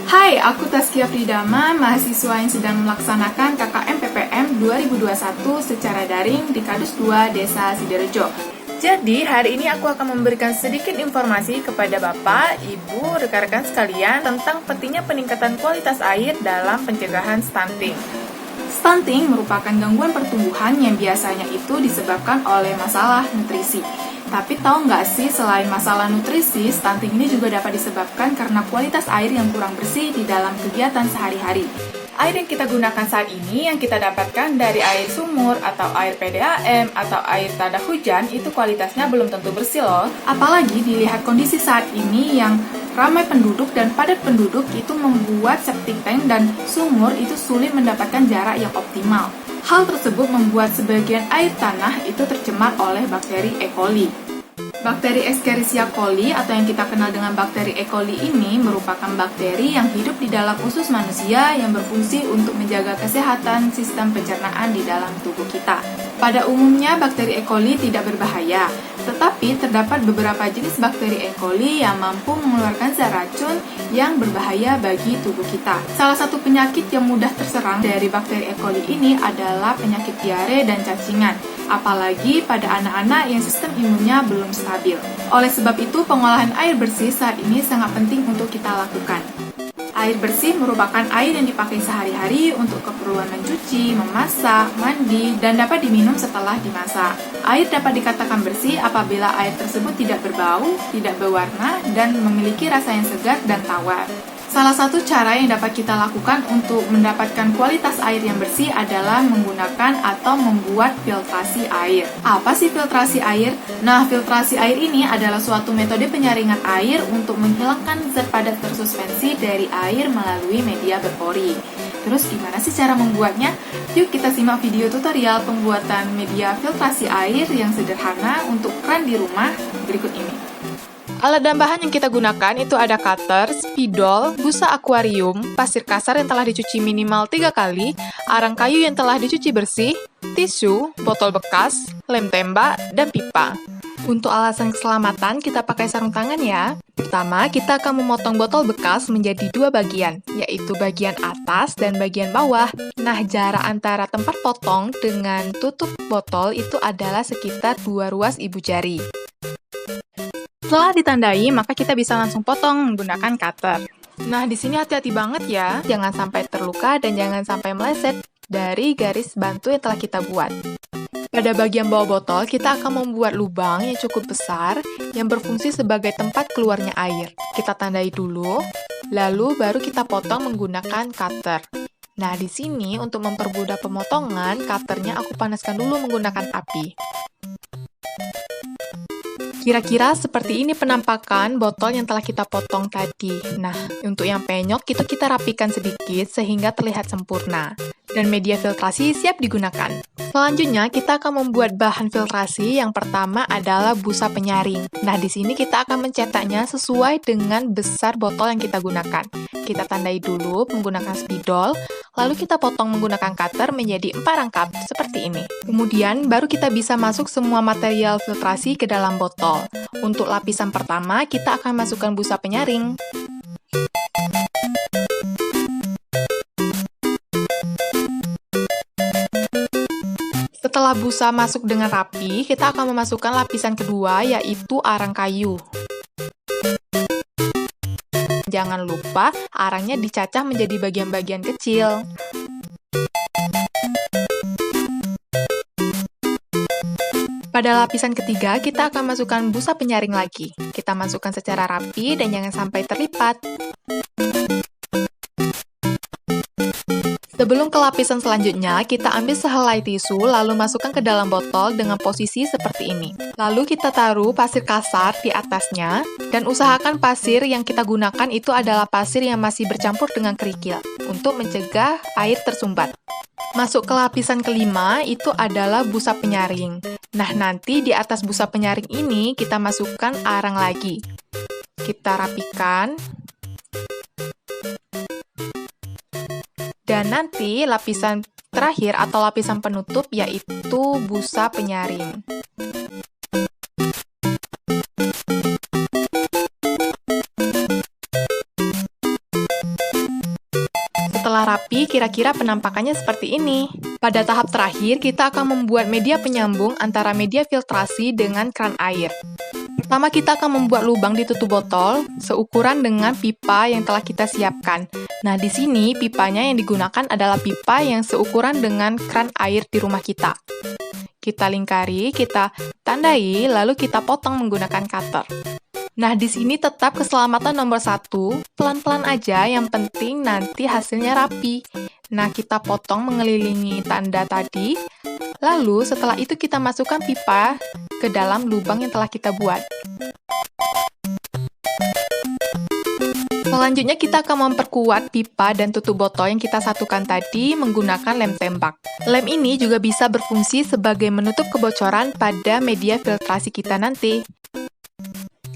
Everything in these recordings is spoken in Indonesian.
Hai, aku Taskia Pridama, mahasiswa yang sedang melaksanakan KKM PPM 2021 secara daring di Kadus 2 Desa Sidorejo. Jadi, hari ini aku akan memberikan sedikit informasi kepada Bapak, Ibu, rekan-rekan sekalian tentang pentingnya peningkatan kualitas air dalam pencegahan stunting. Stunting merupakan gangguan pertumbuhan yang biasanya itu disebabkan oleh masalah nutrisi. Tapi tahu nggak sih, selain masalah nutrisi, stunting ini juga dapat disebabkan karena kualitas air yang kurang bersih di dalam kegiatan sehari-hari. Air yang kita gunakan saat ini, yang kita dapatkan dari air sumur, atau air PDAM, atau air tada hujan, itu kualitasnya belum tentu bersih loh. Apalagi dilihat kondisi saat ini yang ramai penduduk dan padat penduduk itu membuat septic tank dan sumur itu sulit mendapatkan jarak yang optimal. Hal tersebut membuat sebagian air tanah itu tercemar oleh bakteri E. coli. Bakteri Escherichia coli atau yang kita kenal dengan bakteri E. coli ini merupakan bakteri yang hidup di dalam usus manusia yang berfungsi untuk menjaga kesehatan sistem pencernaan di dalam tubuh kita. Pada umumnya bakteri E. coli tidak berbahaya, tetapi terdapat beberapa jenis bakteri E. coli yang mampu mengeluarkan zat racun yang berbahaya bagi tubuh kita. Salah satu penyakit yang mudah terserang dari bakteri E. coli ini adalah penyakit diare dan cacingan, apalagi pada anak-anak yang sistem imunnya belum stabil. Oleh sebab itu, pengolahan air bersih saat ini sangat penting untuk kita lakukan. Air bersih merupakan air yang dipakai sehari-hari untuk keperluan mencuci, memasak, mandi, dan dapat diminum setelah dimasak. Air dapat dikatakan bersih apabila air tersebut tidak berbau, tidak berwarna, dan memiliki rasa yang segar dan tawar. Salah satu cara yang dapat kita lakukan untuk mendapatkan kualitas air yang bersih adalah menggunakan atau membuat filtrasi air. Apa sih filtrasi air? Nah, filtrasi air ini adalah suatu metode penyaringan air untuk menghilangkan zat padat tersuspensi dari air melalui media berpori. Terus gimana sih cara membuatnya? Yuk kita simak video tutorial pembuatan media filtrasi air yang sederhana untuk keran di rumah berikut ini. Alat dan bahan yang kita gunakan itu ada cutter, spidol, busa akuarium, pasir kasar yang telah dicuci minimal 3 kali, arang kayu yang telah dicuci bersih, tisu, botol bekas, lem tembak, dan pipa. Untuk alasan keselamatan, kita pakai sarung tangan ya. Pertama, kita akan memotong botol bekas menjadi 2 bagian, yaitu bagian atas dan bagian bawah. Nah, jarak antara tempat potong dengan tutup botol itu adalah sekitar 2 ruas ibu jari. Setelah ditandai, maka kita bisa langsung potong menggunakan cutter. Nah, di sini hati-hati banget ya, jangan sampai terluka dan jangan sampai meleset dari garis bantu yang telah kita buat. Pada bagian bawah botol, kita akan membuat lubang yang cukup besar yang berfungsi sebagai tempat keluarnya air. Kita tandai dulu, lalu baru kita potong menggunakan cutter. Nah, di sini untuk mempermudah pemotongan, cutternya aku panaskan dulu menggunakan api. Kira-kira seperti ini penampakan botol yang telah kita potong tadi. Nah, untuk yang penyok itu kita rapikan sedikit sehingga terlihat sempurna. Dan media filtrasi siap digunakan. Selanjutnya, kita akan membuat bahan filtrasi. Yang pertama adalah busa penyaring. Nah, di sini kita akan mencetaknya sesuai dengan besar botol yang kita gunakan. Kita tandai dulu menggunakan spidol, lalu kita potong menggunakan cutter menjadi 4 rangkap, seperti ini. Kemudian, baru kita bisa masuk semua material filtrasi ke dalam botol. Untuk lapisan pertama, kita akan masukkan busa penyaring. Setelah busa masuk dengan rapi, kita akan memasukkan lapisan kedua, yaitu arang kayu. Jangan lupa, arangnya dicacah menjadi bagian-bagian kecil. Pada lapisan ketiga, kita akan masukkan busa penyaring lagi. Kita masukkan secara rapi dan jangan sampai terlipat. Sebelum ke lapisan selanjutnya, kita ambil sehelai tisu, lalu masukkan ke dalam botol dengan posisi seperti ini. Lalu kita taruh pasir kasar di atasnya, dan usahakan pasir yang kita gunakan itu adalah pasir yang masih bercampur dengan kerikil, untuk mencegah air tersumbat. Masuk ke lapisan kelima, itu adalah busa penyaring. Nah, nanti di atas busa penyaring ini, kita masukkan arang lagi. Kita rapikan. Dan nanti lapisan terakhir atau lapisan penutup yaitu busa penyaring. Setelah rapi, kira-kira penampakannya seperti ini. Pada tahap terakhir, kita akan membuat media penyambung antara media filtrasi dengan keran air. Pertama, kita akan membuat lubang di tutup botol seukuran dengan pipa yang telah kita siapkan. Nah, di sini pipanya yang digunakan adalah pipa yang seukuran dengan keran air di rumah kita. Kita lingkari, kita tandai, lalu kita potong menggunakan cutter. Nah, di sini tetap keselamatan nomor 1, pelan-pelan aja, yang penting nanti hasilnya rapi. Nah, kita potong mengelilingi tanda tadi, lalu setelah itu kita masukkan pipa ke dalam lubang yang telah kita buat. Selanjutnya kita akan memperkuat pipa dan tutup botol yang kita satukan tadi menggunakan lem tembak. Lem ini juga bisa berfungsi sebagai menutup kebocoran pada media filtrasi kita nanti.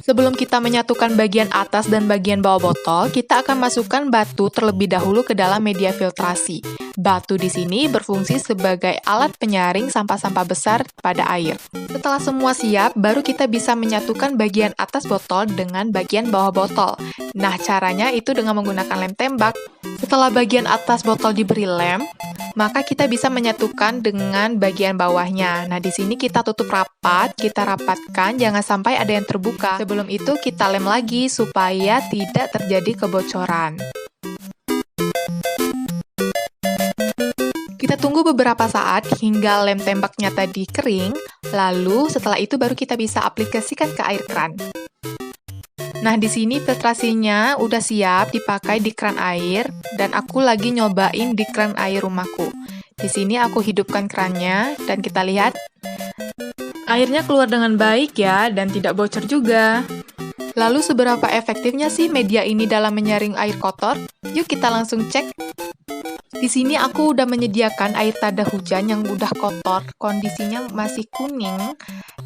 Sebelum kita menyatukan bagian atas dan bagian bawah botol, kita akan masukkan batu terlebih dahulu ke dalam media filtrasi. Batu di sini berfungsi sebagai alat penyaring sampah-sampah besar pada air. Setelah semua siap, baru kita bisa menyatukan bagian atas botol dengan bagian bawah botol. Nah, caranya itu dengan menggunakan lem tembak. Setelah bagian atas botol diberi lem, maka kita bisa menyatukan dengan bagian bawahnya. Nah, di sini kita tutup rapat, kita rapatkan, jangan sampai ada yang terbuka. Sebelum itu, kita lem lagi supaya tidak terjadi kebocoran. Kita tunggu beberapa saat hingga lem tembaknya tadi kering, lalu setelah itu baru kita bisa aplikasikan ke air keran. Nah, di sini filtrasinya udah siap dipakai di keran air, dan aku lagi nyobain di keran air rumahku. Di sini aku hidupkan kerannya, dan kita lihat, airnya keluar dengan baik ya, dan tidak bocor juga. Lalu seberapa efektifnya sih media ini dalam menyaring air kotor? Yuk kita langsung cek. Di sini aku udah menyediakan air tada hujan yang udah kotor, kondisinya masih kuning,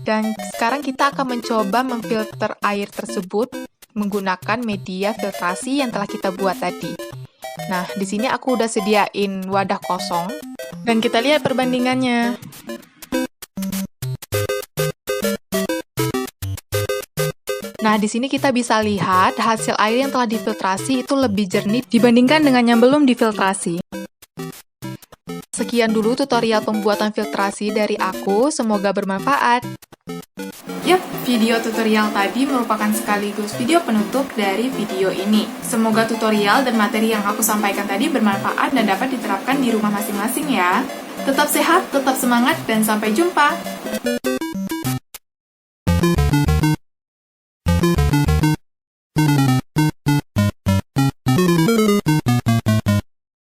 dan sekarang kita akan mencoba memfilter air tersebut menggunakan media filtrasi yang telah kita buat tadi. Nah, di sini aku udah sediain wadah kosong, dan kita lihat perbandingannya. Nah, di sini kita bisa lihat hasil air yang telah difiltrasi itu lebih jernih dibandingkan dengan yang belum difiltrasi. Sekian dulu tutorial pembuatan filtrasi dari aku, semoga bermanfaat. Yap, video tutorial tadi merupakan sekaligus video penutup dari video ini. Semoga tutorial dan materi yang aku sampaikan tadi bermanfaat dan dapat diterapkan di rumah masing-masing ya. Tetap sehat, tetap semangat, dan sampai jumpa!